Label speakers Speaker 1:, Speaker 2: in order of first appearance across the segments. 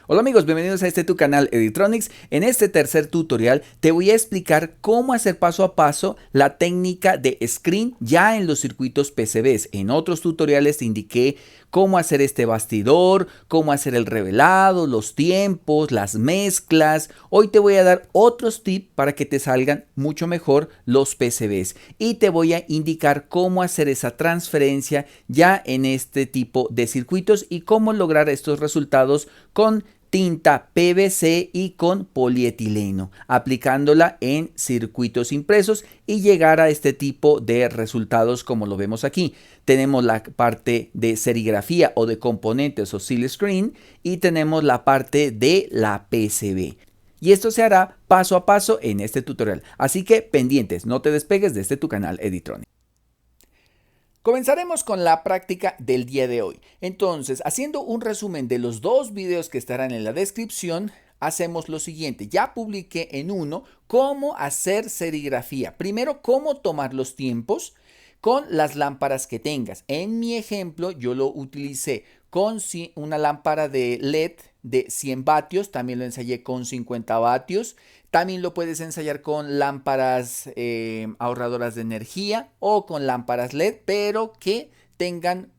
Speaker 1: Hola amigos, bienvenidos a este tu canal Editronics. En este tercer tutorial te voy a explicar cómo hacer paso a paso la técnica de screen ya en los circuitos PCBs. En otros tutoriales te indiqué cómo hacer este bastidor, cómo hacer el revelado, los tiempos, las mezclas. Hoy te voy a dar otros tips para que te salgan mucho mejor los PCBs y te voy a indicar cómo hacer esa transferencia ya en este tipo de circuitos y cómo lograr estos resultados con tinta PVC y con polietileno, aplicándola en circuitos impresos y llegar a este tipo de resultados como lo vemos aquí. Tenemos la parte de serigrafía o de componentes o seal screen y tenemos la parte de la PCB. Y esto se hará paso a paso en este tutorial. Así que pendientes, no te despegues de este tu canal Editronics. Comenzaremos con la práctica del día de hoy. Entonces, haciendo un resumen de los dos videos que estarán en la descripción, hacemos lo siguiente. Ya publiqué en uno cómo hacer serigrafía. Primero, cómo tomar los tiempos con las lámparas que tengas. En mi ejemplo, yo lo utilicé con una lámpara de LED de 100 vatios, también lo ensayé con 50 vatios. También lo puedes ensayar con lámparas ahorradoras de energía o con lámparas LED, pero que tengan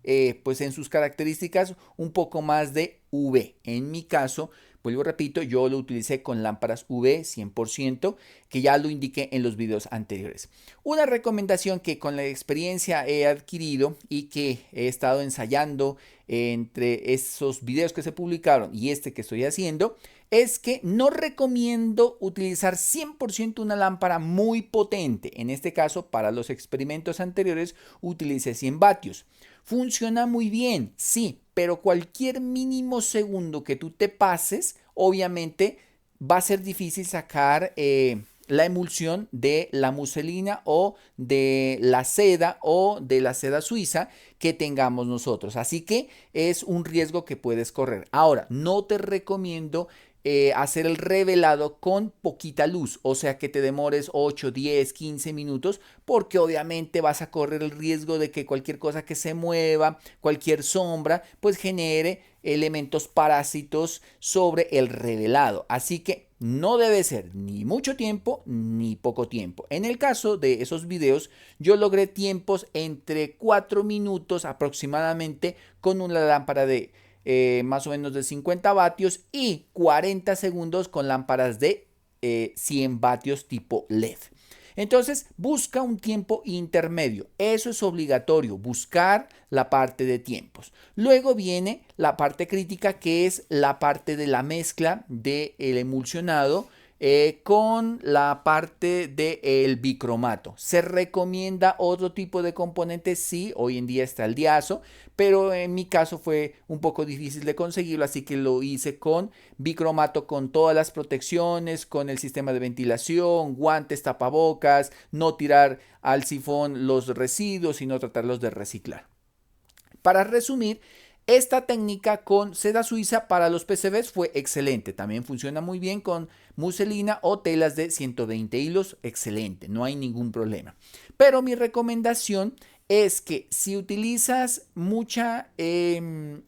Speaker 1: pues en sus características un poco más de UV. En mi caso, vuelvo repito, yo lo utilicé con lámparas UV 100%, que ya lo indiqué en los videos anteriores. Una recomendación que con la experiencia he adquirido y que he estado ensayando entre esos videos que se publicaron y este que estoy haciendo, es que no recomiendo utilizar 100% una lámpara muy potente. En este caso, para los experimentos anteriores, utilicé 100 vatios. Funciona muy bien, sí, pero cualquier mínimo segundo que tú te pases, obviamente va a ser difícil sacar la emulsión de la muselina o de la seda suiza que tengamos nosotros. Así que es un riesgo que puedes correr. Ahora, no te recomiendo hacer el revelado con poquita luz, o sea que te demores 8, 10, 15 minutos, porque obviamente vas a correr el riesgo de que cualquier cosa que se mueva, cualquier sombra, pues genere elementos parásitos sobre el revelado. Así que no debe ser ni mucho tiempo ni poco tiempo. En el caso de esos videos, yo logré tiempos entre 4 minutos aproximadamente con una lámpara de más o menos de 50 vatios y 40 segundos con lámparas de 100 vatios tipo LED. Entonces, busca un tiempo intermedio. Eso es obligatorio, buscar la parte de tiempos. Luego viene la parte crítica, que es la parte de la mezcla del emulsionado con la parte del bicromato. Se recomienda otro tipo de componentes, sí, hoy en día está el diazo, pero en mi caso fue un poco difícil de conseguirlo, así que lo hice con bicromato, con todas las protecciones, con el sistema de ventilación, guantes, tapabocas, no tirar al sifón los residuos, sino tratarlos de reciclar. Para resumir, esta técnica con seda suiza para los PCBs fue excelente. También funciona muy bien con muselina o telas de 120 hilos. Excelente, no hay ningún problema. Pero mi recomendación es que si utilizas mucha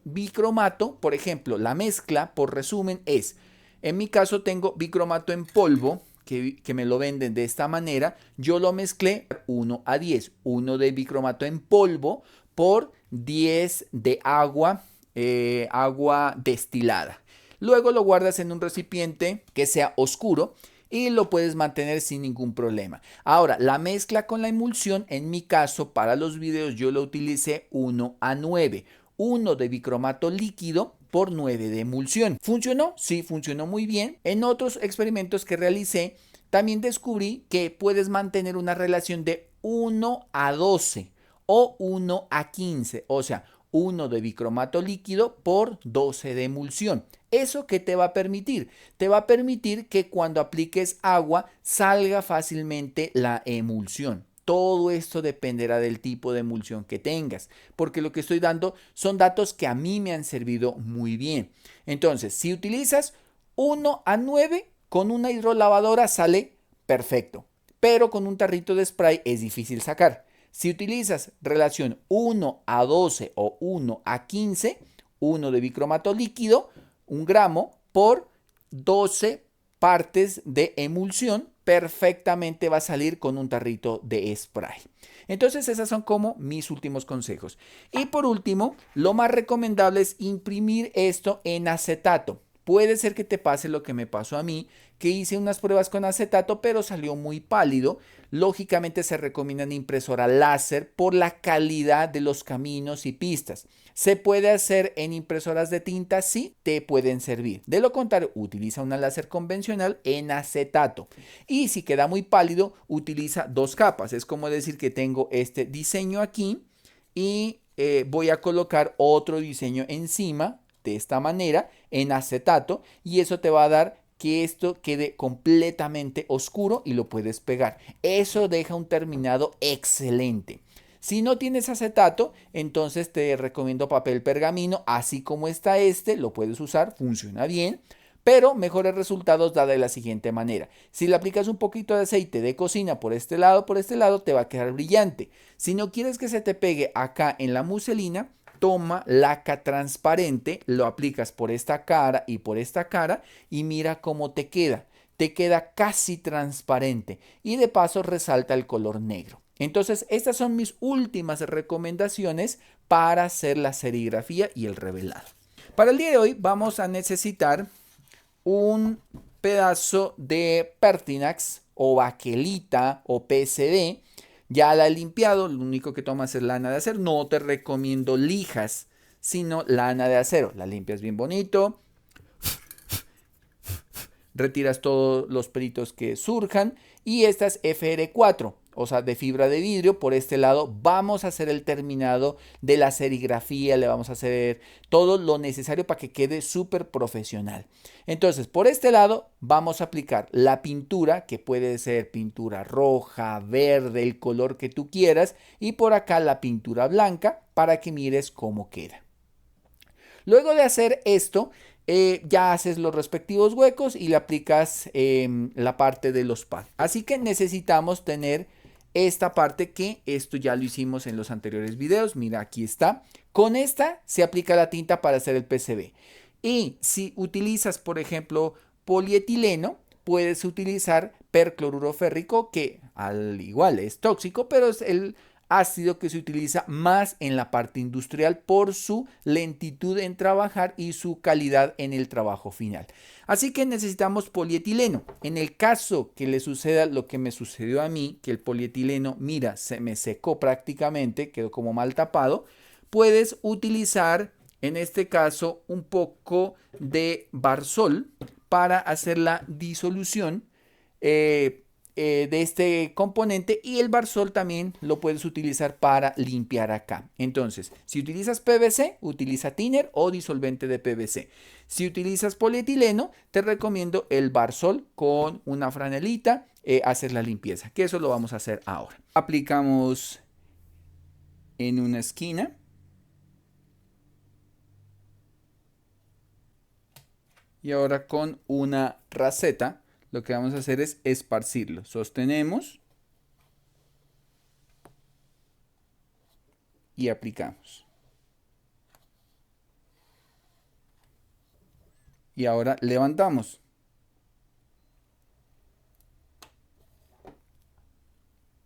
Speaker 1: bicromato, por ejemplo, la mezcla, por resumen, es, en mi caso tengo bicromato en polvo, que me lo venden de esta manera. Yo lo mezclé 1 a 10, 1 de bicromato en polvo por 10 de agua, agua destilada. Luego lo guardas en un recipiente que sea oscuro y lo puedes mantener sin ningún problema. Ahora, la mezcla con la emulsión, en mi caso, para los videos yo lo utilicé 1 a 9. 1 de bicromato líquido por 9 de emulsión. ¿Funcionó? Sí, funcionó muy bien. En otros experimentos que realicé, también descubrí que puedes mantener una relación de 1 a 12 o 1 a 15, o sea, 1 de bicromato líquido por 12 de emulsión. ¿Eso qué te va a permitir? Te va a permitir que cuando apliques agua salga fácilmente la emulsión. Todo esto dependerá del tipo de emulsión que tengas, porque lo que estoy dando son datos que a mí me han servido muy bien. Entonces, si utilizas 1 a 9, con una hidrolavadora sale perfecto, pero con un tarrito de spray es difícil sacar. Si utilizas relación 1 a 12 o 1 a 15, 1 de bicromato líquido, 1 gramo por 12 partes de emulsión, perfectamente va a salir con un tarrito de spray. Entonces esas son como mis últimos consejos. Y por último, lo más recomendable es imprimir esto en acetato. Puede ser que te pase lo que me pasó a mí, que hice unas pruebas con acetato, pero salió muy pálido. Lógicamente se recomienda impresora láser por la calidad de los caminos y pistas. ¿Se puede hacer en impresoras de tinta? Sí, te pueden servir. De lo contrario, utiliza una láser convencional en acetato. Y si queda muy pálido, utiliza dos capas. Es como decir que tengo este diseño aquí y voy a colocar otro diseño encima de esta manera en acetato, y eso te va a dar que esto quede completamente oscuro y lo puedes pegar. Eso deja un terminado excelente. Si no tienes acetato, entonces te recomiendo papel pergamino, así como está este, lo puedes usar, funciona bien, pero mejores resultados da de la siguiente manera. Si le aplicas un poquito de aceite de cocina por este lado, te va a quedar brillante. Si no quieres que se te pegue acá en la muselina, toma laca transparente, lo aplicas por esta cara y por esta cara y mira cómo te queda. Te queda casi transparente y de paso resalta el color negro. Entonces, estas son mis últimas recomendaciones para hacer la serigrafía y el revelado. Para el día de hoy vamos a necesitar un pedazo de Pertinax o baquelita o PSD. Ya la he limpiado, lo único que tomas es lana de acero. No te recomiendo lijas, sino lana de acero. La limpias bien bonito, retiras todos los pelitos que surjan, y esta es FR4, o sea, de fibra de vidrio. Por este lado vamos a hacer el terminado de la serigrafía, le vamos a hacer todo lo necesario para que quede súper profesional. Entonces, por este lado vamos a aplicar la pintura, que puede ser pintura roja, verde, el color que tú quieras, y por acá la pintura blanca para que mires cómo queda. Luego de hacer esto, ya haces los respectivos huecos y le aplicas la parte de los pads. Así que necesitamos tener esta parte, que esto ya lo hicimos en los anteriores videos. Mira, aquí está. Con esta se aplica la tinta para hacer el PCB. Y si utilizas, por ejemplo, polietileno, puedes utilizar percloruro férrico, que al igual es tóxico, pero es el ácido que se utiliza más en la parte industrial por su lentitud en trabajar y su calidad en el trabajo final. Así que necesitamos polietileno. En el caso que le suceda lo que me sucedió a mí, que el polietileno, mira, se me secó prácticamente, quedó como mal tapado, puedes utilizar en este caso un poco de Barsol para hacer la disolución de este componente, y el Barsol también lo puedes utilizar para limpiar acá. Entonces, si utilizas PVC, utiliza thinner o disolvente de PVC. Si utilizas polietileno, te recomiendo el Barsol con una franelita, hacer la limpieza, que eso lo vamos a hacer ahora. Aplicamos en una esquina. Y ahora con una raseta lo que vamos a hacer es esparcirlo. Sostenemos y aplicamos. Y ahora levantamos.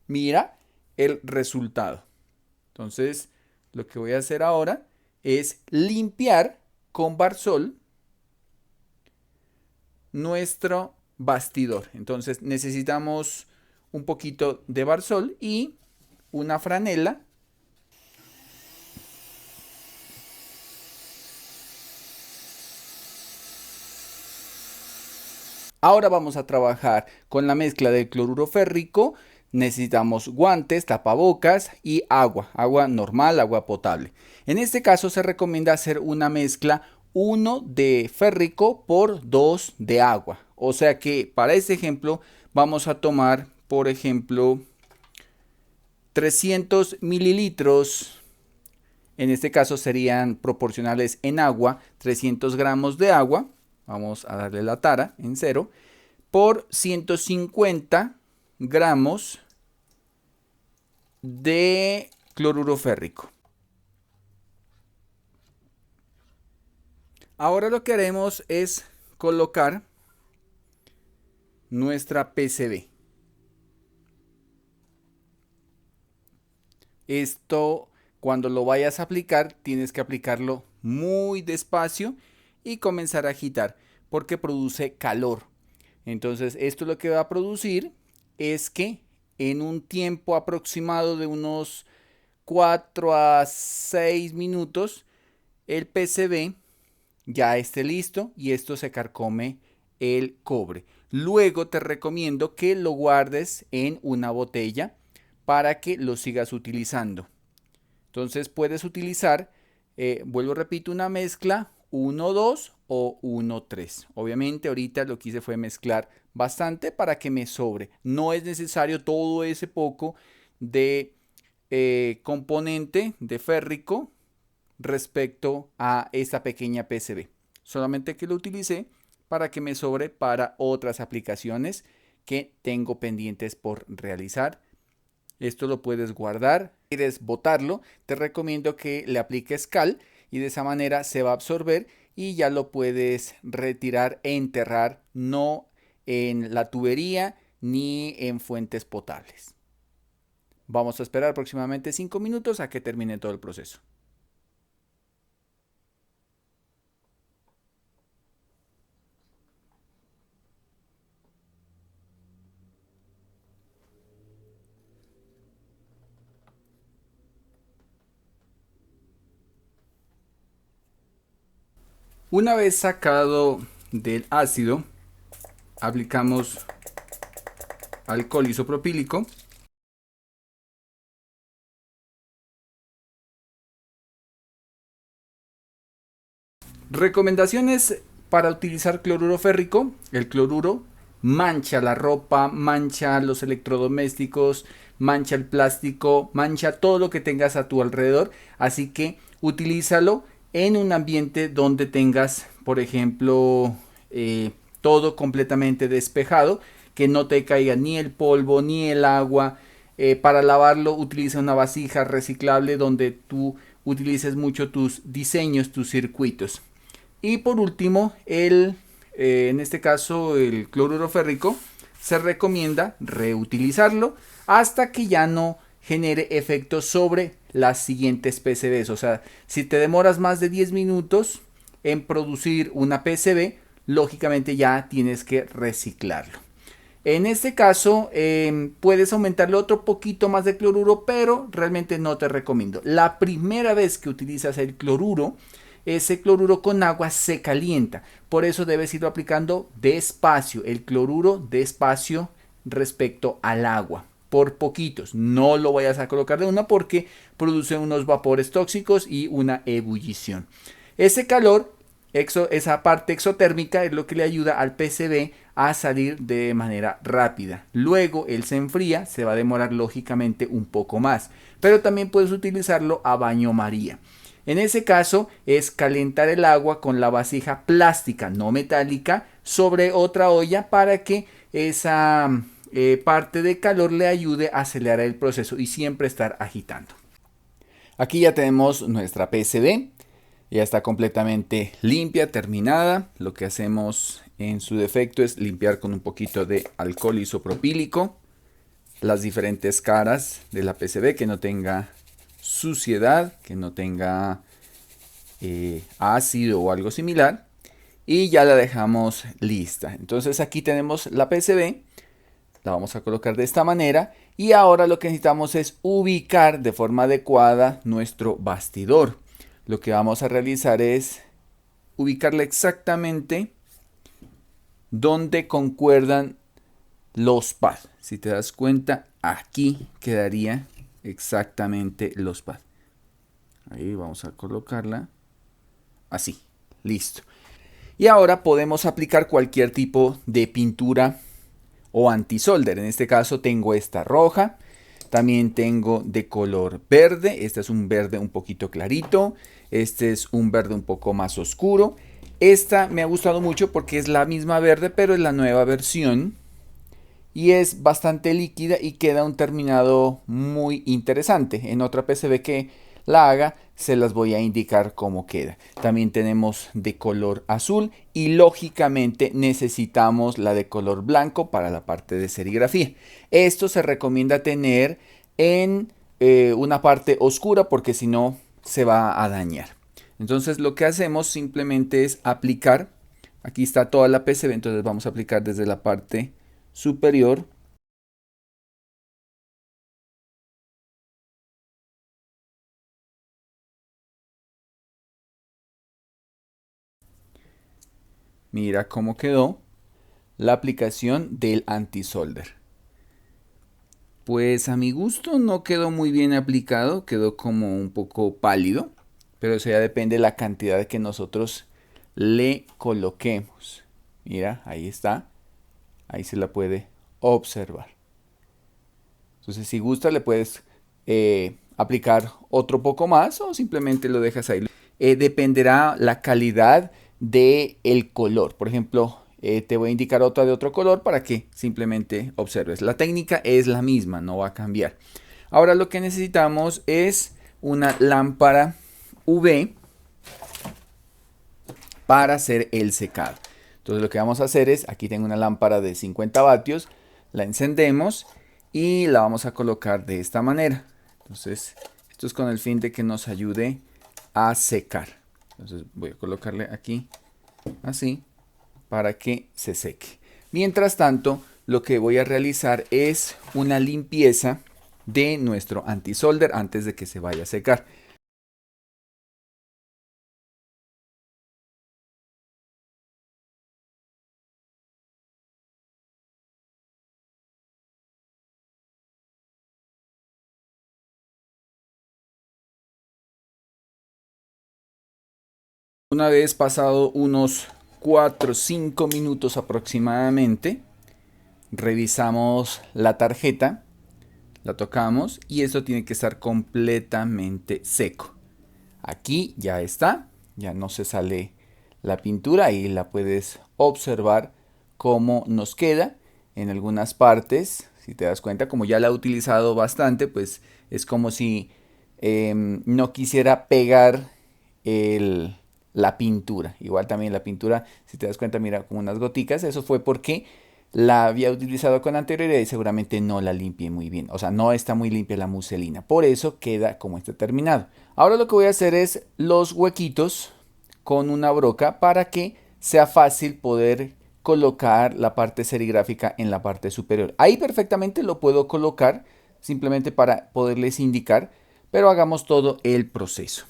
Speaker 1: Mira el resultado. Entonces, lo que voy a hacer ahora es limpiar con Barsol nuestro bastidor. Entonces necesitamos un poquito de Barsol y una franela. Ahora vamos a trabajar con la mezcla de cloruro férrico. Necesitamos guantes, tapabocas y agua normal, agua potable. En este caso se recomienda hacer una mezcla 1 de férrico por 2 de agua. O sea que para este ejemplo vamos a tomar, por ejemplo, 300 mililitros. En este caso serían proporcionales en agua, 300 gramos de agua. Vamos a darle la tara en 0 por 150 gramos de cloruro férrico. Ahora lo que haremos es colocar nuestra PCB. Esto, cuando lo vayas a aplicar, tienes que aplicarlo muy despacio y comenzar a agitar porque produce calor. Entonces, esto lo que va a producir es que en un tiempo aproximado de unos 4 a 6 minutos, el PCB ya esté listo y esto se carcome el cobre. Luego te recomiendo que lo guardes en una botella para que lo sigas utilizando. Entonces puedes utilizar, vuelvo repito, una mezcla 1-2 o 1-3. Obviamente ahorita lo que hice fue mezclar bastante para que me sobre. No es necesario todo ese poco de componente de férrico respecto a esta pequeña PCB. Solamente que lo utilicé para que me sobre para otras aplicaciones que tengo pendientes por realizar. Esto lo puedes guardar. Si quieres botarlo, te recomiendo que le apliques cal y de esa manera se va a absorber y ya lo puedes retirar e enterrar, no en la tubería ni en fuentes potables. Vamos a esperar aproximadamente 5 minutos a que termine todo el proceso. Una vez sacado del ácido, aplicamos alcohol isopropílico. Recomendaciones para utilizar cloruro férrico. El cloruro mancha la ropa, mancha los electrodomésticos, mancha el plástico, mancha todo lo que tengas a tu alrededor. Así que utilízalo en un ambiente donde tengas, por ejemplo, todo completamente despejado, que no te caiga ni el polvo ni el agua. Para lavarlo utiliza una vasija reciclable donde tú utilices mucho tus diseños, tus circuitos. Y por último, en este caso el cloruro férrico, se recomienda reutilizarlo hasta que ya no genere efectos sobre las siguientes PCBs. O sea, si te demoras más de 10 minutos en producir una PCB, lógicamente ya tienes que reciclarlo. En este caso, puedes aumentarle otro poquito más de cloruro, pero realmente no te recomiendo. La primera vez que utilizas el cloruro, ese cloruro con agua se calienta. Por eso debes irlo aplicando despacio, el cloruro despacio respecto al agua. Por poquitos, no lo vayas a colocar de una porque produce unos vapores tóxicos y una ebullición. Ese calor, esa parte exotérmica es lo que le ayuda al PCB a salir de manera rápida. Luego él se enfría, se va a demorar lógicamente un poco más, pero también puedes utilizarlo a baño María. En ese caso es calentar el agua con la vasija plástica, no metálica, sobre otra olla para que esa parte de calor le ayude a acelerar el proceso y siempre estar agitando. Aquí ya tenemos nuestra PCB, ya está completamente limpia, terminada. Lo que hacemos en su defecto es limpiar con un poquito de alcohol isopropílico las diferentes caras de la PCB, que no tenga suciedad, que no tenga ácido o algo similar, y ya la dejamos lista. Entonces aquí tenemos la PCB. La vamos a colocar de esta manera y ahora lo que necesitamos es ubicar de forma adecuada nuestro bastidor. Lo que vamos a realizar es ubicarla exactamente donde concuerdan los pads. Si te das cuenta, aquí quedaría exactamente los pads. Ahí vamos a colocarla así, listo. Y ahora podemos aplicar cualquier tipo de pintura o anti-solder. En este caso tengo esta roja, también tengo de color verde. Este es un verde un poquito clarito, este es un verde un poco más oscuro. Esta me ha gustado mucho porque es la misma verde, pero es la nueva versión y es bastante líquida y queda un terminado muy interesante. En otra PCB que la haga, se las voy a indicar cómo queda. También tenemos de color azul y lógicamente necesitamos la de color blanco para la parte de serigrafía. Esto se recomienda tener en una parte oscura porque si no se va a dañar. Entonces lo que hacemos simplemente es aplicar. Aquí está toda la PCB, entonces vamos a aplicar desde la parte superior. Mira cómo quedó la aplicación del anti-solder. Pues a mi gusto no quedó muy bien aplicado, quedó como un poco pálido, pero eso ya depende de la cantidad que nosotros le coloquemos. Mira, ahí está, ahí se la puede observar. Entonces si gusta le puedes aplicar otro poco más o simplemente lo dejas ahí. Dependerá la calidad del color. Por ejemplo, te voy a indicar otra de otro color para que simplemente observes. La técnica es la misma, no va a cambiar. Ahora lo que necesitamos es una lámpara UV para hacer el secado. Entonces lo que vamos a hacer es, aquí tengo una lámpara de 50 vatios, la encendemos y la vamos a colocar de esta manera. Entonces esto es con el fin de que nos ayude a secar. Entonces voy a colocarle aquí así para que se seque. Mientras tanto, lo que voy a realizar es una limpieza de nuestro anti-solder antes de que se vaya a secar. Una vez pasado unos 4 o 5 minutos aproximadamente, revisamos la tarjeta, la tocamos y esto tiene que estar completamente seco. Aquí ya está, ya no se sale la pintura y la puedes observar cómo nos queda en algunas partes. Si te das cuenta, como ya la he utilizado bastante, pues es como si no quisiera pegar la pintura. Igual también la pintura, si te das cuenta, mira como unas goticas. Eso fue porque la había utilizado con anterioridad y seguramente no la limpié muy bien. O sea, no está muy limpia la muselina. Por eso queda como está terminado. Ahora lo que voy a hacer es los huequitos con una broca para que sea fácil poder colocar la parte serigráfica en la parte superior. Ahí perfectamente lo puedo colocar simplemente para poderles indicar, pero hagamos todo el proceso.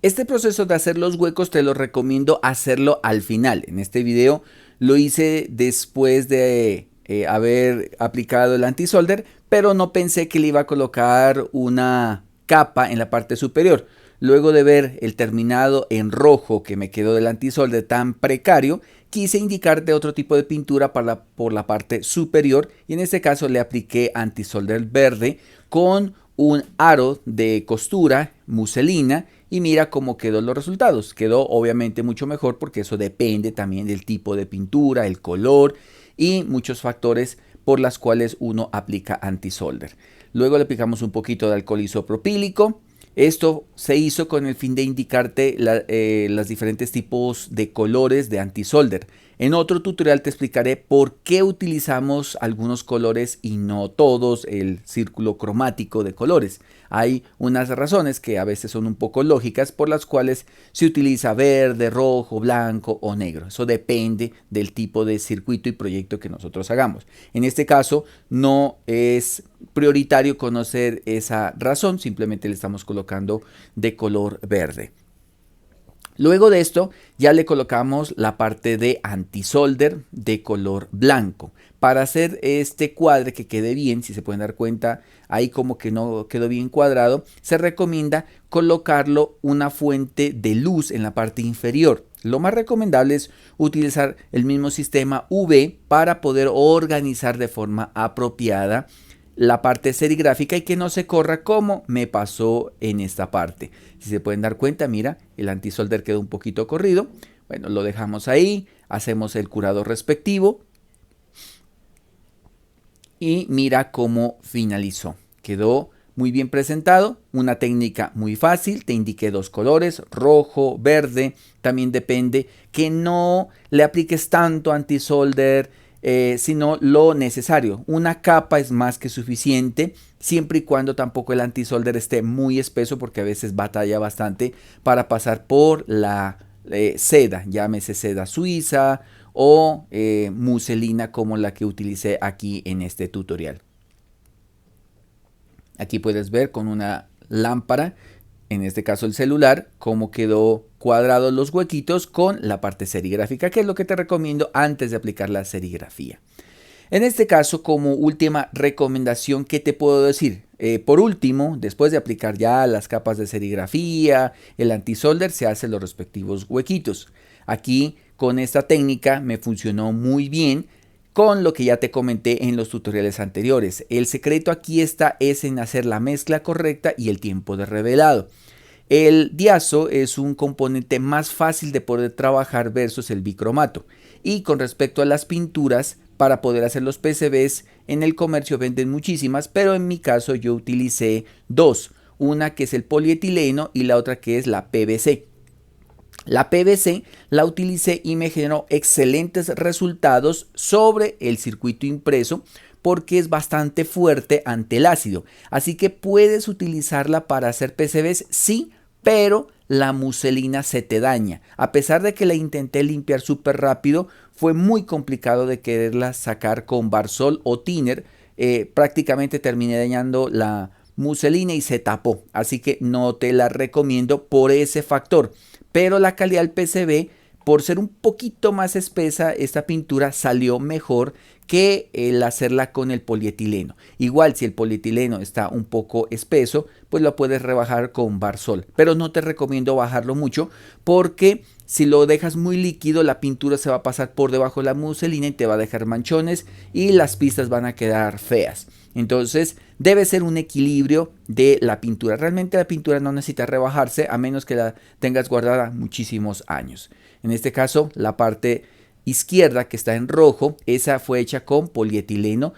Speaker 1: Este proceso de hacer los huecos te lo recomiendo hacerlo al final. En este video lo hice después de haber aplicado el anti-solder, pero no pensé que le iba a colocar una capa en la parte superior. Luego de ver el terminado en rojo que me quedó del anti-solder tan precario, quise indicarte otro tipo de pintura por la parte superior y en este caso le apliqué anti-solder verde con un aro de costura muselina y mira cómo quedó los resultados. Quedó obviamente mucho mejor porque eso depende también del tipo de pintura, el color y muchos factores por las cuales uno aplica anti-solder. Luego le aplicamos un poquito de alcohol isopropílico. Esto se hizo con el fin de indicarte los diferentes tipos de colores de anti-solder. En otro tutorial te explicaré por qué utilizamos algunos colores y no todos, el círculo cromático de colores. Hay unas razones que a veces son un poco lógicas por las cuales se utiliza verde, rojo, blanco o negro. Eso depende del tipo de circuito y proyecto que nosotros hagamos. En este caso no es prioritario conocer esa razón, simplemente le estamos colocando de color verde. Luego de esto ya le colocamos la parte de anti-solder de color blanco. Para hacer este cuadre que quede bien, si se pueden dar cuenta, ahí como que no quedó bien cuadrado, se recomienda colocarlo una fuente de luz en la parte inferior. Lo más recomendable es utilizar el mismo sistema UV para poder organizar de forma apropiada la parte serigráfica y que no se corra como me pasó en esta parte. Si se pueden dar cuenta, mira, el anti-solder quedó un poquito corrido. Bueno, lo dejamos ahí, hacemos el curado respectivo y mira cómo finalizó. Quedó muy bien presentado, una técnica muy fácil, te indiqué dos colores, rojo, verde, también depende que no le apliques tanto anti-solder, sino lo necesario. Una capa es más que suficiente, siempre y cuando tampoco el anti-solder esté muy espeso, porque a veces batalla bastante para pasar por la seda, llámese seda suiza o muselina como la que utilicé aquí en este tutorial. Aquí puedes ver con una lámpara, en este caso el celular, cómo quedó cuadrados los huequitos con la parte serigráfica, que es lo que te recomiendo antes de aplicar la serigrafía. En este caso, como última recomendación, ¿qué te puedo decir? Por último, después de aplicar ya las capas de serigrafía, el anti-solder, se hacen los respectivos huequitos. Aquí, con esta técnica, me funcionó muy bien con lo que ya te comenté en los tutoriales anteriores. El secreto aquí es en hacer la mezcla correcta y el tiempo de revelado. El diazo es un componente más fácil de poder trabajar versus el bicromato. Y con respecto a las pinturas, para poder hacer los PCBs, en el comercio venden muchísimas, pero en mi caso yo utilicé dos. Una que es el polietileno y la otra que es la PVC. La PVC la utilicé y me generó excelentes resultados sobre el circuito impreso porque es bastante fuerte ante el ácido. Así que puedes utilizarla para hacer PCBs, sí, pero la muselina se te daña. A pesar de que la intenté limpiar súper rápido, fue muy complicado de quererla sacar con Barsol o Thinner. Prácticamente terminé dañando la muselina y se tapó. Así que no te la recomiendo por ese factor. Pero la calidad del PCB, por ser un poquito más espesa, esta pintura salió mejor que el hacerla con el polietileno. Igual si el polietileno está un poco espeso, pues lo puedes rebajar con Barsol. Pero no te recomiendo bajarlo mucho porque si lo dejas muy líquido, la pintura se va a pasar por debajo de la muselina y te va a dejar manchones y las pistas van a quedar feas. Entonces debe ser un equilibrio de la pintura. Realmente la pintura no necesita rebajarse a menos que la tengas guardada muchísimos años. En este caso, la parte izquierda que está en rojo, esa fue hecha con polietileno.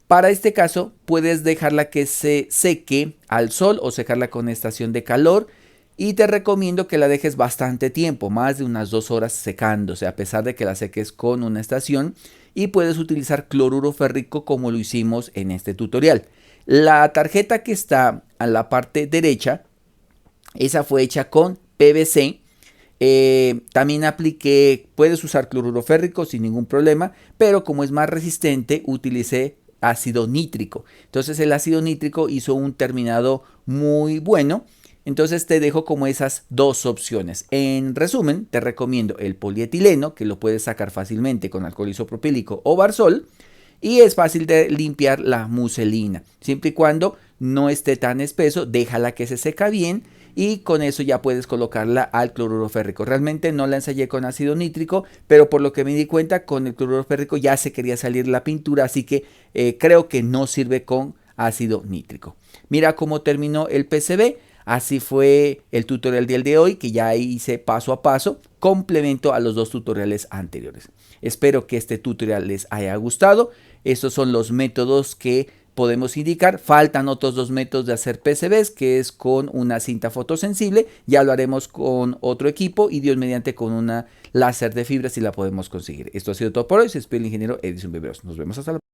Speaker 1: Para este caso puedes dejarla que se seque al sol o secarla con estación de calor. Y te recomiendo que la dejes bastante tiempo, más de unas 2 horas secándose, a pesar de que la seques con una estación. Y puedes utilizar cloruro férrico como lo hicimos en este tutorial. La tarjeta que está a la parte derecha, esa fue hecha con PVC. También apliqué, puedes usar cloruro férrico sin ningún problema, pero como es más resistente, utilicé ácido nítrico. Entonces el ácido nítrico hizo un terminado muy bueno. Entonces te dejo como esas dos opciones. En resumen, te recomiendo el polietileno, que lo puedes sacar fácilmente con alcohol isopropílico o Barsol. Y es fácil de limpiar la muselina. Siempre y cuando no esté tan espeso, déjala que se seca bien. Y con eso ya puedes colocarla al cloruro férrico. Realmente no la ensayé con ácido nítrico, pero por lo que me di cuenta, con el cloruro férrico ya se quería salir la pintura. Así que creo que no sirve con ácido nítrico. Mira cómo terminó el PCB. Así fue el tutorial del día de hoy, que ya hice paso a paso, complemento a los dos tutoriales anteriores. Espero que este tutorial les haya gustado. Estos son los métodos que podemos indicar. Faltan otros dos métodos de hacer PCBs, que es con una cinta fotosensible. Ya lo haremos con otro equipo y Dios mediante con una láser de fibra si la podemos conseguir. Esto ha sido todo por hoy. Soy el ingeniero Edison Viveros. Nos vemos hasta la próxima.